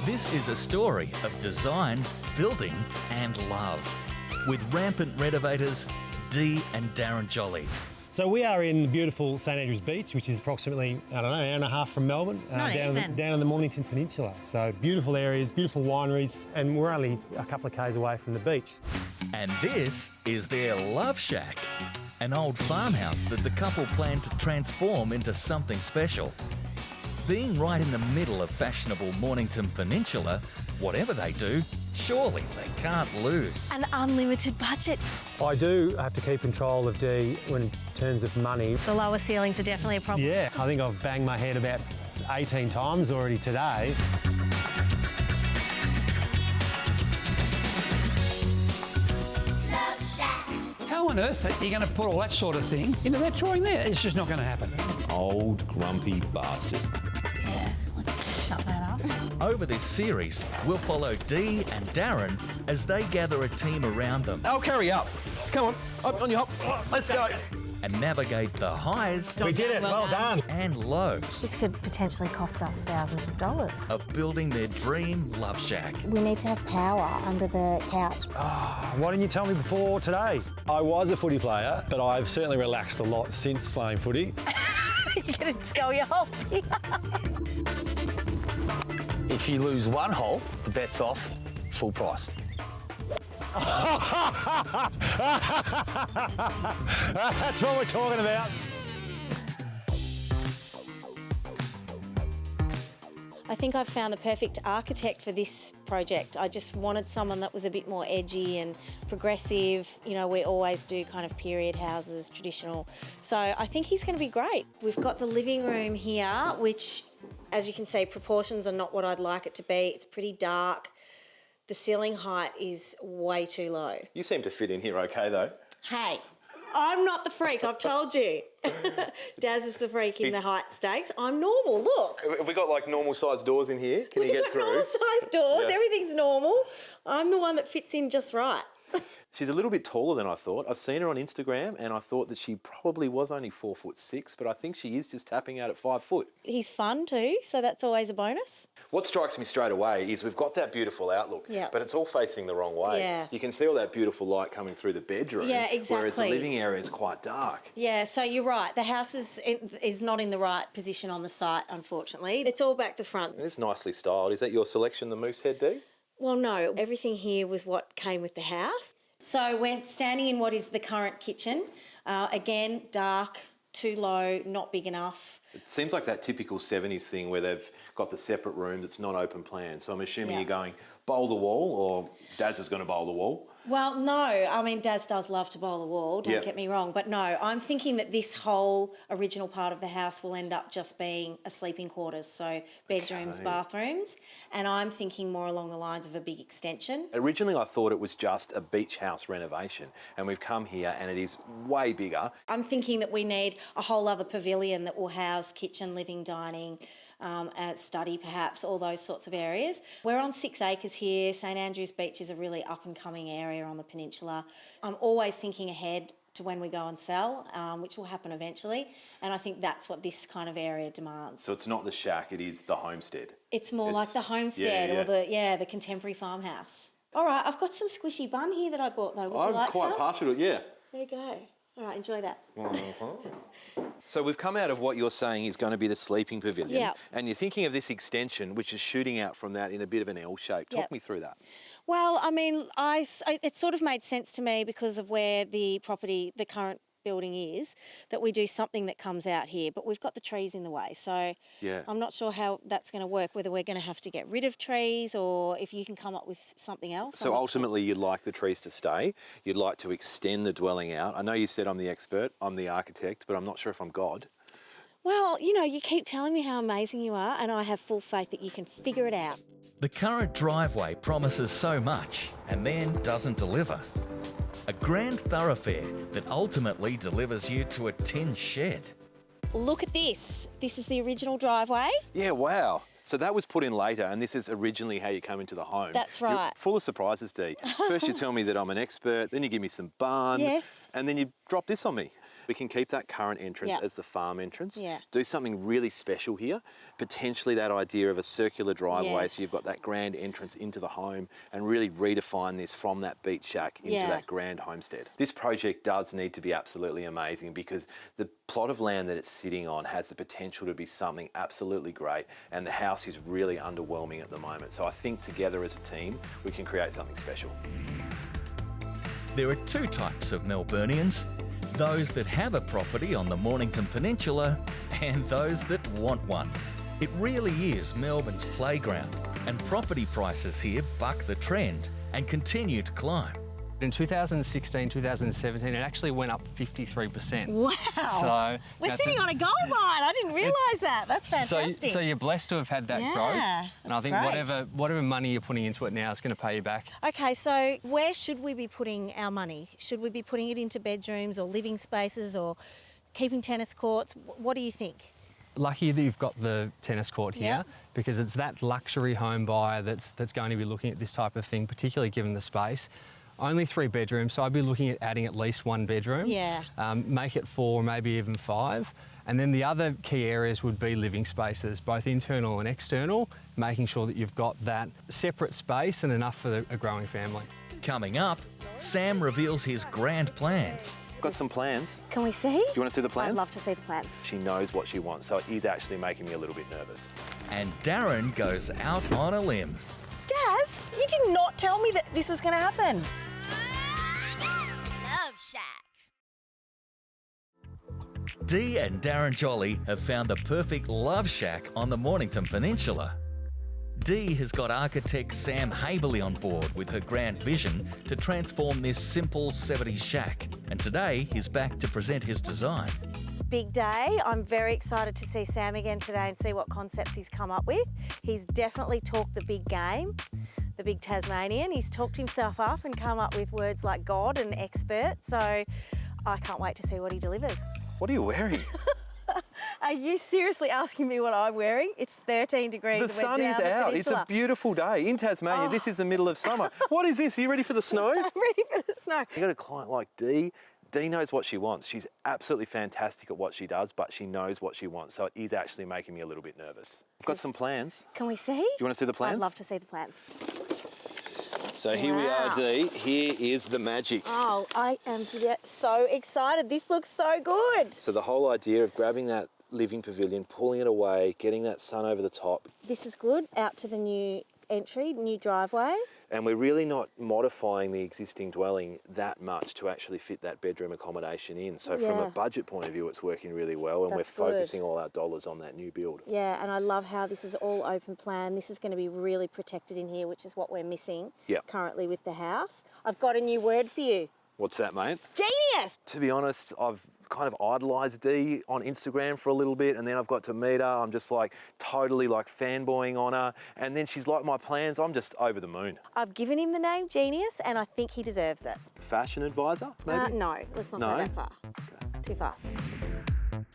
This is a story of design, building and love. With rampant renovators, Dee and Darren Jolly. So we are in beautiful St Andrews Beach, which is approximately, an hour and a half from Melbourne, down on the Mornington Peninsula. So beautiful areas, beautiful wineries, and we're only a couple of k's away from the beach. And this is their Love Shack, an old farmhouse that the couple plan to transform into something special. Being right in the middle of fashionable Mornington Peninsula, whatever they do, surely they can't lose. An unlimited budget. I do have to keep control of Dee in terms of money. The lower ceilings are definitely a problem. Yeah, I think I've banged my head about 18 times already today. How on earth are you going to put all that sort of thing into that drawing there? It's just not going to happen. Old grumpy bastard. Yeah, let's just shut that up. Over this series, we'll follow Dee and Darren as they gather a team around them I'll carry up. Come on, up on your hop. Let's go. and navigate the highs We did it, well done. and lows This could potentially cost us thousands of dollars. of building their dream Love Shack. We need to have power under the couch. Why didn't you tell me before today? I was a footy player, but I've certainly relaxed a lot since playing footy. You're going to skull your whole thing. If you lose one hole, the bet's off, full price. That's what we're talking about. I think I've found the perfect architect for this project. I just wanted someone that was a bit more edgy and progressive. You know, we always do kind of period houses, traditional. So I think he's going to be great. We've got the living room here, which, as you can see, proportions are not what I'd like it to be. It's pretty dark. The ceiling height is way too low. You seem to fit in here okay, though. Hey, I'm not the freak, I've told you. Daz is the freak in the height stakes. I'm normal, look. Have we got like normal sized doors in here? Can you We've get got through? normal sized doors, Yeah. everything's normal. I'm the one that fits in just right. She's a little bit taller than I thought. I've seen her on Instagram and I thought that she probably was only 4'6", but I think she is just tapping out at 5 foot. He's fun too, so that's always a bonus. What strikes me straight away is we've got that beautiful outlook, Yeah. but it's all facing the wrong way. Yeah. You can see all that beautiful light coming through the bedroom, Yeah, whereas the exactly. living area is quite dark. Yeah, so you're right. The house is not in the right position on the site, unfortunately. It's all back the front. It's nicely styled. Is that your selection, the Moosehead D? Well, no, everything here was what came with the house. So we're standing in what is the current kitchen. Again, dark, too low, not big enough. It seems like that typical 70s thing where they've got the separate room that's not open plan. So I'm assuming Yeah. you're going bowl the wall, or Daz is going to bowl the wall. Well, no, I mean, Daz does love to bowl the wall, don't Yep. get me wrong, but no, I'm thinking that this whole original part of the house will end up just being a sleeping quarters, so bedrooms, Okay. bathrooms, and I'm thinking more along the lines of a big extension. Originally, I thought it was just a beach house renovation, and we've come here and it is way bigger. I'm thinking that we need a whole other pavilion that will house kitchen, living, dining, a study perhaps, all those sorts of areas. We're on 6 acres here. St Andrews Beach is a really up and coming area on the peninsula. I'm always thinking ahead to when we go and sell, which will happen eventually, and I think that's what this kind of area demands. So it's not the shack, it is the homestead. It's more like the homestead yeah. or the contemporary farmhouse. All right, I've got some squishy bun here that I bought though. Would you I'm like quite some? partial to it, yeah. There you go. All right, enjoy that. So we've come out of what you're saying is going to be the sleeping pavilion. Yeah. And you're thinking of this extension, which is shooting out from that in a bit of an L shape. Talk Yep. me through that. Well, I mean, it sort of made sense to me because of where the property, the current building is, that we do something that comes out here, but we've got the trees in the way. So Yeah. I'm not sure how that's going to work, whether we're going to have to get rid of trees or if you can come up with something else. So ultimately, you'd like the trees to stay. You'd like to extend the dwelling out. I know you said I'm the expert, I'm the architect, but I'm not sure if I'm God. Well, you know, you keep telling me how amazing you are, and I have full faith that you can figure it out. The current driveway promises so much and then doesn't deliver. A grand thoroughfare that ultimately delivers you to a tin shed. Look at this. This is the original driveway. Yeah, wow. So that was put in later, and this is originally how you come into the home. That's You're right. full of surprises, Dee. First you tell me that I'm an expert, then you give me some bun. Yes. And then you drop this on me. We can keep that current entrance as the farm entrance. Yeah. Do something really special here. Potentially that idea of a circular driveway, Yes. so you've got that grand entrance into the home, and really redefine this from that beach shack into that grand homestead. This project does need to be absolutely amazing, because the plot of land that it's sitting on has the potential to be something absolutely great, and the house is really underwhelming at the moment. So I think together as a team, we can create something special. There are two types of Melburnians: those that have a property on the Mornington Peninsula and those that want one. It really is Melbourne's playground, and property prices here buck the trend and continue to climb. In 2016, 2017, it actually went up 53%. Wow. So We're sitting on a gold mine. I didn't realise that. That's fantastic. So you're blessed to have had that growth. And I think great. whatever money you're putting into it now is going to pay you back. Okay, so where should we be putting our money? Should we be putting it into bedrooms or living spaces or keeping tennis courts? What do you think? Lucky that you've got the tennis court here, because it's that luxury home buyer that's going to be looking at this type of thing, particularly given the space. Only 3 bedrooms, so I'd be looking at adding at least 1 bedroom. Yeah. Make it 4, maybe even 5. And then the other key areas would be living spaces, both internal and external, making sure that you've got that separate space and enough for a growing family. Coming up, Sam reveals his grand plans. Got some plans. Can we see? Do you want to see the plans? I'd love to see the plans. She knows what she wants, so it is actually making me a little bit nervous. And Darren goes out on a limb. Daz, you did not tell me that this was going to happen. Love Shack. Dee and Darren Jolly have found the perfect love shack on the Mornington Peninsula. Dee has got architect Sam Haberley on board with her grand vision to transform this simple 70s shack, and today he's back to present his design. Big day. I'm very excited to see Sam again today and see what concepts he's come up with. He's definitely talked the big game, the big Tasmanian. He's talked himself up and come up with words like God and expert, so I can't wait to see what he delivers. What are you wearing? Are you seriously asking me what I'm wearing? It's 13 degrees. The sun is out. It's a beautiful day. In Tasmania, this is the middle of summer. What is this? Are you ready for the snow? I'm ready for the snow. You got a client like Dee. Dee knows what she wants. She's absolutely fantastic at what she does, but she knows what she wants, so it is actually making me a little bit nervous. I've got some plans. Can we see? Do you want to see the plans? I'd love to see the plans. So here we are, Dee. Here is the magic. Oh, I am so excited. This looks so good. So the whole idea of grabbing that living pavilion, pulling it away, getting that sun over the top. This is good. Out to the new entry, new driveway. And we're really not modifying the existing dwelling that much to actually fit that bedroom accommodation in. So from a budget point of view, it's working really well, and we're focusing all our dollars on that new build. Yeah, and I love how this is all open plan. This is going to be really protected in here, which is what we're missing currently with the house. I've got a new word for you. What's that, mate? Genius! To be honest, I've kind of idolised Dee on Instagram for a little bit, and then I've got to meet her. I'm just like totally like fanboying on her, and then she's like my plans. I'm just over the moon. I've given him the name Genius, and I think he deserves it. Fashion advisor, maybe? No, let's not go that far. Too far.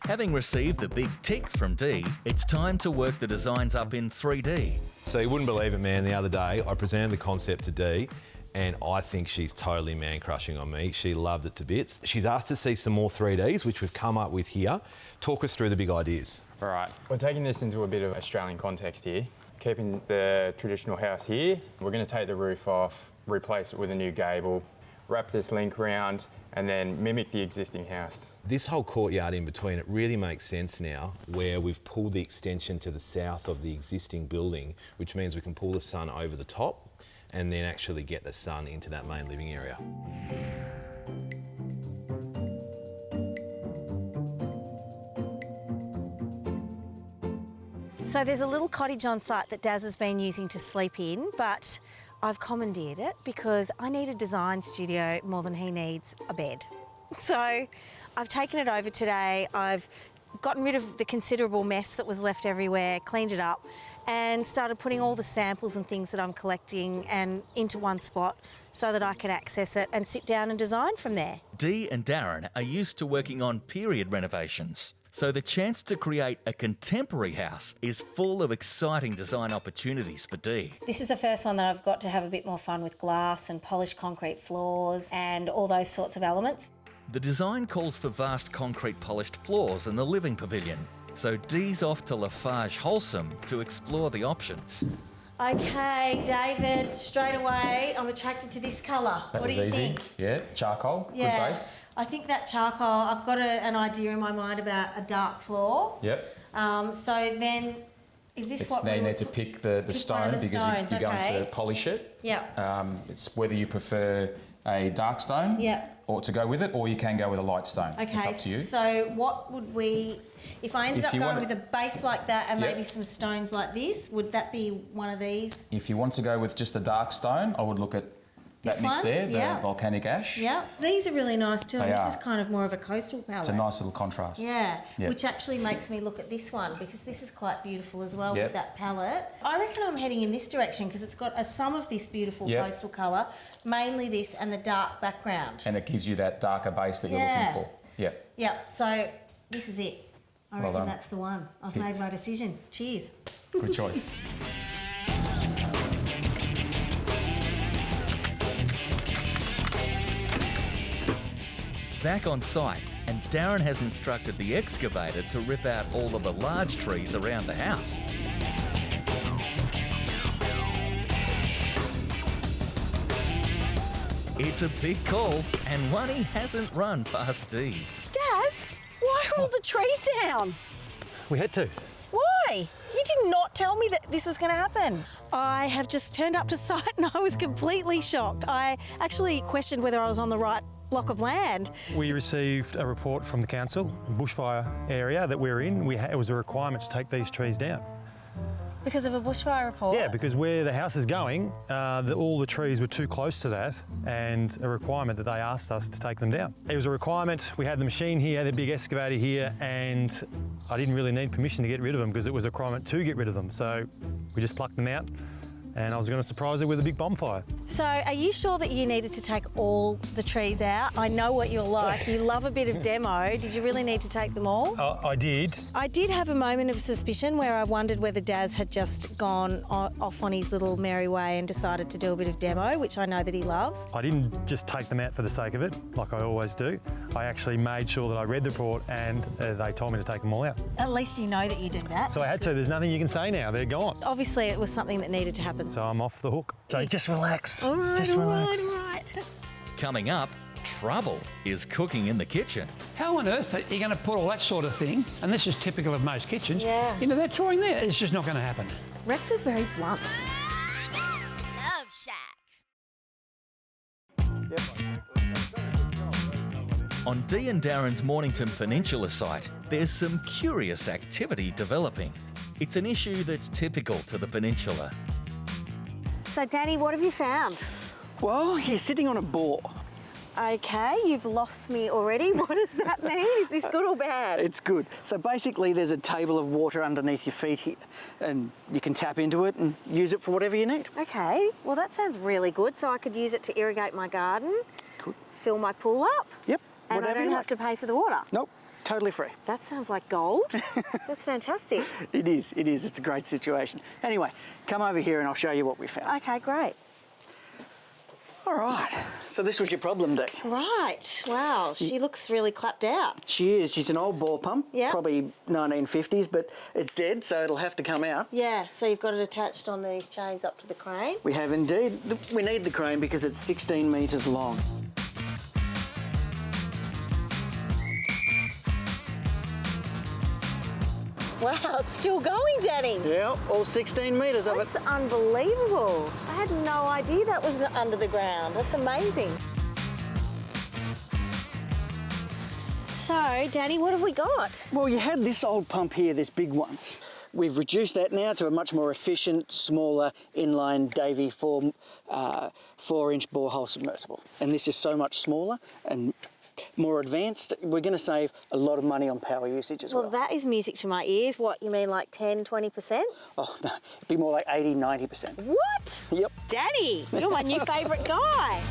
Having received the big tick from Dee, it's time to work the designs up in 3D. So you wouldn't believe it, man. The other day, I presented the concept to Dee, and I think she's totally man-crushing on me. She loved it to bits. She's asked to see some more 3Ds, which we've come up with here. Talk us through the big ideas. All right, we're taking this into a bit of Australian context here. Keeping the traditional house here, we're going to take the roof off, replace it with a new gable, wrap this link around, and then mimic the existing house. This whole courtyard in between, it really makes sense now, where we've pulled the extension to the south of the existing building, which means we can pull the sun over the top and then actually get the sun into that main living area. So there's a little cottage on site that Daz has been using to sleep in, but I've commandeered it because I need a design studio more than he needs a bed. So I've taken it over today. I've gotten rid of the considerable mess that was left everywhere, cleaned it up, and started putting all the samples and things that I'm collecting and into one spot so that I can access it and sit down and design from there. Dee and Darren are used to working on period renovations, so the chance to create a contemporary house is full of exciting design opportunities for Dee. This is the first one that I've got to have a bit more fun with glass and polished concrete floors and all those sorts of elements. The design calls for vast concrete polished floors in the living pavilion, so Dee's off to Lafarge Wholesome to explore the options. Okay, David, straight away, I'm attracted to this colour. What do you think? Yeah, charcoal, Yeah, good base. I think that charcoal, I've got an idea in my mind about a dark floor. Yep. So then, is this what Now we you need to pick the stone the because stones, you're going okay. to polish it. Yep. It's whether you prefer a dark stone or to go with it, or you can go with a light stone. Okay, it's up to you. so what would we, if I ended If up you going want with a base like that and Yep. maybe some stones like this, would that be one of these? If you want to go with just a dark stone, I would look at This that mix one? there, the Yeah. volcanic ash. Yeah, these are really nice too. They And are. this is kind of more of a coastal palette. It's a nice little contrast. Yeah, Yep. which actually makes me look at this one because this is quite beautiful as well Yep. with that palette. I reckon I'm heading in this direction because it's got some of this beautiful Yep. coastal colour, mainly this and the dark background. And it gives you that darker base that you're Yeah. looking for. Yeah. Yep, so this is it. I Well reckon done. that's the one. I've Picked. made my decision. Cheers. Good choice. Back on site, and Darren has instructed the excavator to rip out all of the large trees around the house. It's a big call, and one he hasn't run past Dee. Daz, why are all the trees down? We had to. Why? You did not tell me that this was going to happen. I have just turned up to site and I was completely shocked. I actually questioned whether I was on the right block of land. We received a report from the council, bushfire area that we're in. It was a requirement to take these trees down. Because of a bushfire report? Yeah, because where the house is going, all the trees were too close to that, and a requirement that they asked us to take them down. It was a requirement. We had the machine here, the big excavator here, and I didn't really need permission to get rid of them because it was a requirement to get rid of them. So we just plucked them out, and I was going to surprise her with a big bonfire. So are you sure that you needed to take all the trees out? I know what you're like. You love a bit of demo. Did you really need to take them all? I did. I did have a moment of suspicion where I wondered whether Daz had just gone off on his little merry way and decided to do a bit of demo, which I know that he loves. I didn't just take them out for the sake of it, like I always do. I actually made sure that I read the report and they told me to take them all out. At least you know that you do that. So I had to. There's nothing you can say now. They're gone. Obviously, it was something that needed to happen. So I'm off the hook. So just relax. All right, just relax. all right. Coming up, trouble is cooking in the kitchen. How on earth are you going to put all that sort of thing, and this is typical of most kitchens, into that drawing there? It's just not going to happen. Rex is very blunt. Love Shack. On Dee and Darren's Mornington Peninsula site, there's some curious activity developing. It's an issue that's typical to the peninsula. So, Danny, what have you found? Well, you're sitting on a bore. Okay, you've lost me already. What does that mean? Is this good or bad? It's good. So basically there's a table of water underneath your feet here and you can tap into it and use it for whatever you need. Okay, well that sounds really good. So I could use it to irrigate my garden, Could. fill my pool up, Yep, and whatever I don't you have like. to pay for the water. Nope, totally free. That sounds like gold. That's fantastic. It is. It's a great situation. Anyway, come over here and I'll show you what we found. Okay, great. All right, so this was your problem, Dee. Right, wow, she looks really clapped out. She is. She's an old bore pump, Yeah. probably 1950s, but it's dead, so it'll have to come out. Yeah, so you've got it attached on these chains up to the crane. We have indeed. We need the crane because it's 16 metres long. Wow, it's still going, Danny. Yeah, all 16 metres of it. That's unbelievable. I had no idea that was under the ground. That's amazing. So, Danny, what have we got? Well, you had this old pump here, this big one. We've reduced that now to a much more efficient, smaller, inline Davey 4-inch borehole submersible. And this is so much smaller and more advanced. We're going to save a lot of money on power usage as well. Well, that is music to my ears. What, you mean like 10, 20%? Oh, no, it'd be more like 80, 90%. What? Yep. Danny, you're my new favourite guy.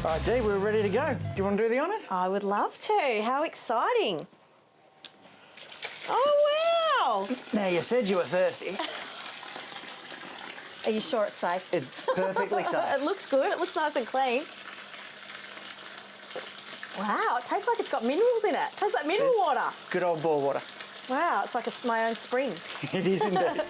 All right, Dee, we're ready to go. Do you want to do the honours? I would love to. How exciting. Oh, wow. Now, you said you were thirsty. Are you sure it's safe? It's perfectly safe. It looks good. It looks nice and clean. Wow, it tastes like it's got minerals in it. It tastes like mineral water. Good old bore water. Wow, it's like my own spring. It is indeed.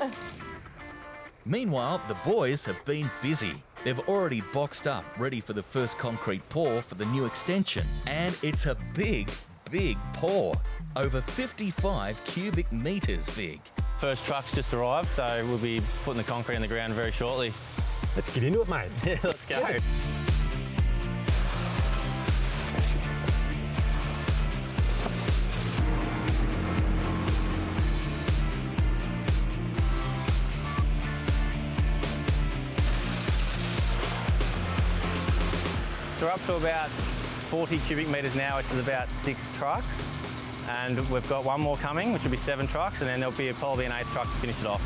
Meanwhile, the boys have been busy. They've already boxed up, ready for the first concrete pour for the new extension. And it's a big, big pour. Over 55 cubic metres big. First truck's just arrived, so we'll be putting the concrete in the ground very shortly. Let's get into it, mate. Yeah, let's go. Yeah. So we're up to about 40 cubic metres now, which is about 6 trucks. And we've got one more coming, which will be 7 trucks, and then there'll be probably an 8th truck to finish it off.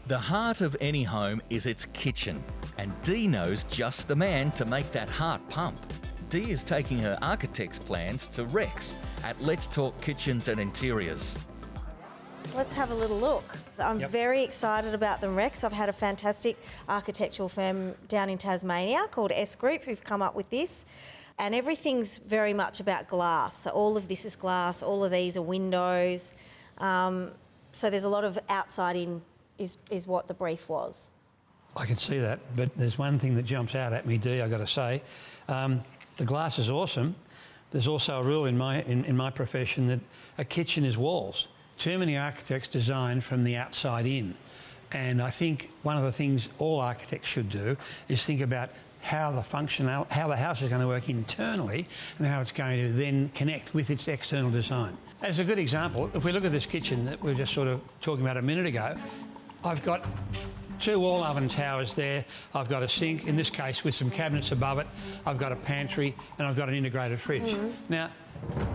The heart of any home is its kitchen, and Dee knows just the man to make that heart pump. Dee is taking her architect's plans to Rex at Let's Talk Kitchens and Interiors. Let's have a little look. I'm very excited about them, Rex. I've had a fantastic architectural firm down in Tasmania called S Group who've come up with this. And everything's very much about glass. So all of this is glass, all of these are windows. So there's a lot of outside in is what the brief was. I can see that, but there's one thing that jumps out at me, Dee, I've got to say. The glass is awesome. There's also a rule in my profession that a kitchen is walls. Too many architects design from the outside in. And I think one of the things all architects should do is think about how the house is going to work internally and how it's going to then connect with its external design. As a good example, if we look at this kitchen that we were just sort of talking about a minute ago, I've got 2 wall oven towers there. I've got a sink, in this case with some cabinets above it. I've got a pantry and I've got an integrated fridge. Mm-hmm. Now,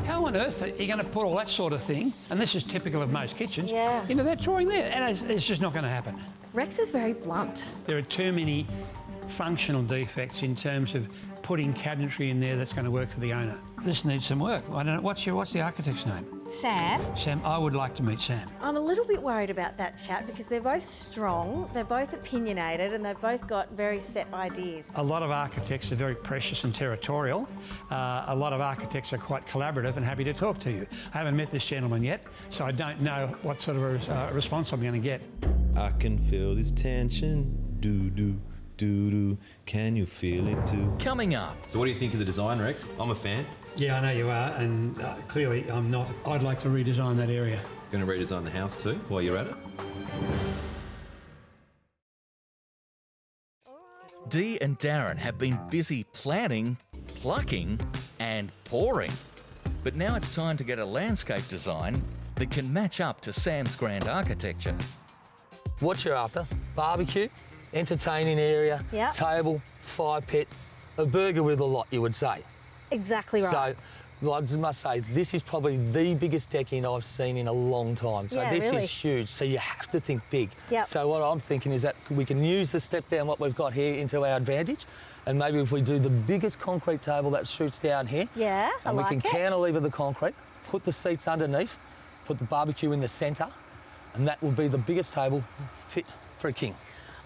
how on earth are you going to put all that sort of thing, and this is typical of most kitchens, into that drawing there? And it's just not going to happen. Rex is very blunt. There are too many functional defects in terms of putting cabinetry in there that's going to work for the owner. This needs some work. I don't know, what's the architect's name? Sam. Sam, I would like to meet Sam. I'm a little bit worried about that chat because they're both strong, they're both opinionated, and they've both got very set ideas. A lot of architects are very precious and territorial. A lot of architects are quite collaborative and happy to talk to you. I haven't met this gentleman yet, so I don't know what sort of a response I'm going to get. I can feel this tension, doo-doo. Doo-doo, can you feel it too? Coming up. So what do you think of the design, Rex? I'm a fan. Yeah, I know you are, and clearly I'm not. I'd like to redesign that area. Going to redesign the house too, while you're at it? Dee and Darren have been busy planning, plucking and pouring. But now it's time to get a landscape design that can match up to Sam's grand architecture. What you're after, barbecue, entertaining area, table, fire pit, a burger with a lot, you would say. Exactly right. So, I must say, this is probably the biggest decking I've seen in a long time. So this is huge, so you have to think big. Yep. So what I'm thinking is that we can use the step down what we've got here into our advantage, and maybe if we do the biggest concrete table that shoots down here, and we can cantilever the concrete, put the seats underneath, put the barbecue in the centre, and that will be the biggest table fit for a king.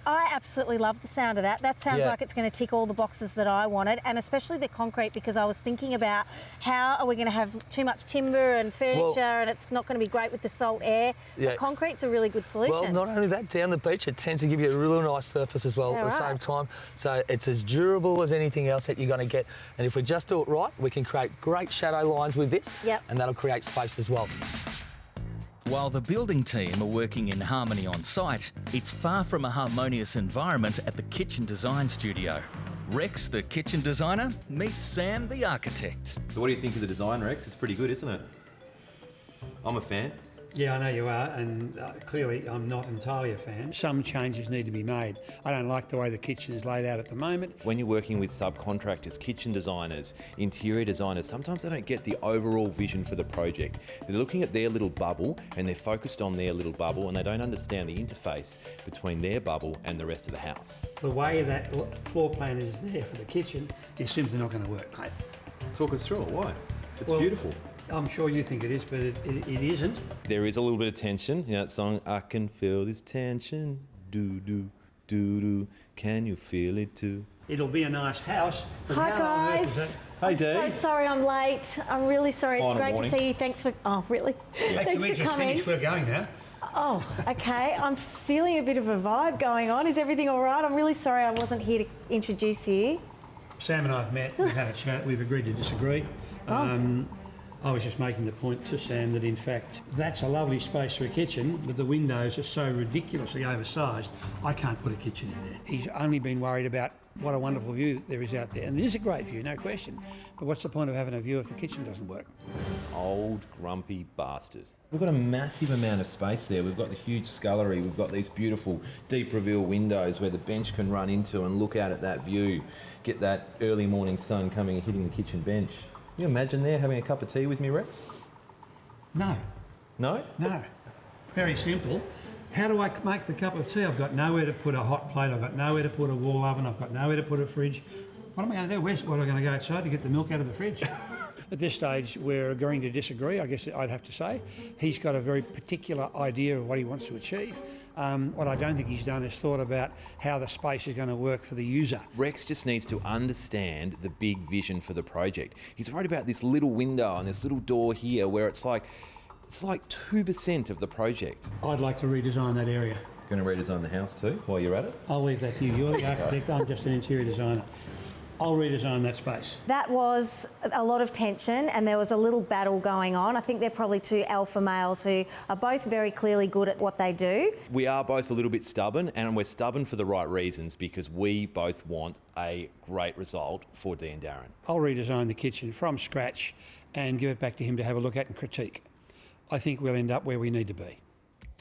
I absolutely love the sound of that. That sounds like it's going to tick all the boxes that I wanted, and especially the concrete, because I was thinking about how are we going to have too much timber and furniture, and it's not going to be great with the salt air. But concrete's a really good solution. Well, not only that, down the beach it tends to give you a really nice surface as well at the same time. So it's as durable as anything else that you're going to get. And if we just do it right, we can create great shadow lines with this, and that'll create space as well. While the building team are working in harmony on site, it's far from a harmonious environment at the kitchen design studio. Rex, the kitchen designer, meets Sam, the architect. So what do you think of the design, Rex? It's pretty good, isn't it? I'm a fan. Yeah, I know you are, and clearly I'm not entirely a fan. Some changes need to be made. I don't like the way the kitchen is laid out at the moment. When you're working with subcontractors, kitchen designers, interior designers, sometimes they don't get the overall vision for the project. They're looking at their little bubble and they're focused on their little bubble and they don't understand the interface between their bubble and the rest of the house. The way that floor plan is there for the kitchen is simply not going to work, mate. Talk us through it. Why? It's beautiful. I'm sure you think it is, but it isn't. There is a little bit of tension. You know that song, I can feel this tension, do-do, do-do, can you feel it too? It'll be a nice house. Hi guys. Hey Dee. I'm so sorry I'm late. I'm really sorry. Final It's great morning. to see you. Thanks for... Oh, really? Thanks for coming. Finished. We're going now. Oh, okay. I'm feeling a bit of a vibe going on. Is everything all right? I'm really sorry I wasn't here to introduce you. Sam and I have met, we've had a chat, we've agreed to disagree. I was just making the point to Sam that in fact that's a lovely space for a kitchen, but the windows are so ridiculously oversized, I can't put a kitchen in there. He's only been worried about what a wonderful view there is out there. And it is a great view, no question. But what's the point of having a view if the kitchen doesn't work? It's an old, grumpy bastard. We've got a massive amount of space there. We've got the huge scullery. We've got these beautiful deep reveal windows where the bench can run into and look out at that view, get that early morning sun coming and hitting the kitchen bench. Can you imagine there having a cup of tea with me, Rex? No. No? No. Very simple. How do I make the cup of tea? I've got nowhere to put a hot plate. I've got nowhere to put a wall oven. I've got nowhere to put a fridge. What am I going to do? What am I going to go outside to get the milk out of the fridge? At this stage, we're agreeing to disagree, I guess I'd have to say. He's got a very particular idea of what he wants to achieve. What I don't think he's done is thought about how the space is going to work for the user. Rex just needs to understand the big vision for the project. He's worried about this little window and this little door here where it's like 2% of the project. I'd like to redesign that area. You're going to redesign the house too while you're at it? I'll leave that to you. You're the architect, I'm just an interior designer. I'll redesign that space. That was a lot of tension and there was a little battle going on. I think they're probably two alpha males who are both very clearly good at what they do. We are both a little bit stubborn, and we're stubborn for the right reasons because we both want a great result for Dee and Darren. I'll redesign the kitchen from scratch and give it back to him to have a look at and critique. I think we'll end up where we need to be.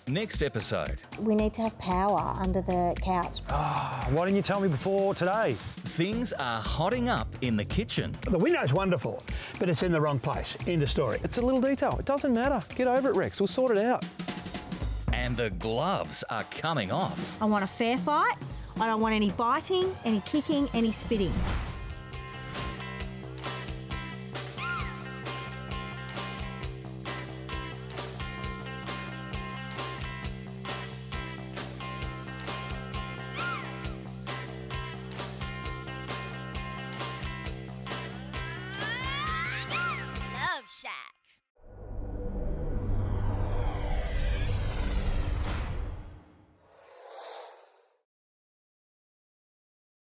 Next episode. We need to have power under the couch. Why didn't you tell me before today? Things are hotting up in the kitchen. The window's wonderful, but it's in the wrong place. End of story. It's a little detail. It doesn't matter. Get over it, Rex. We'll sort it out. And the gloves are coming off. I want a fair fight. I don't want any biting, any kicking, any spitting.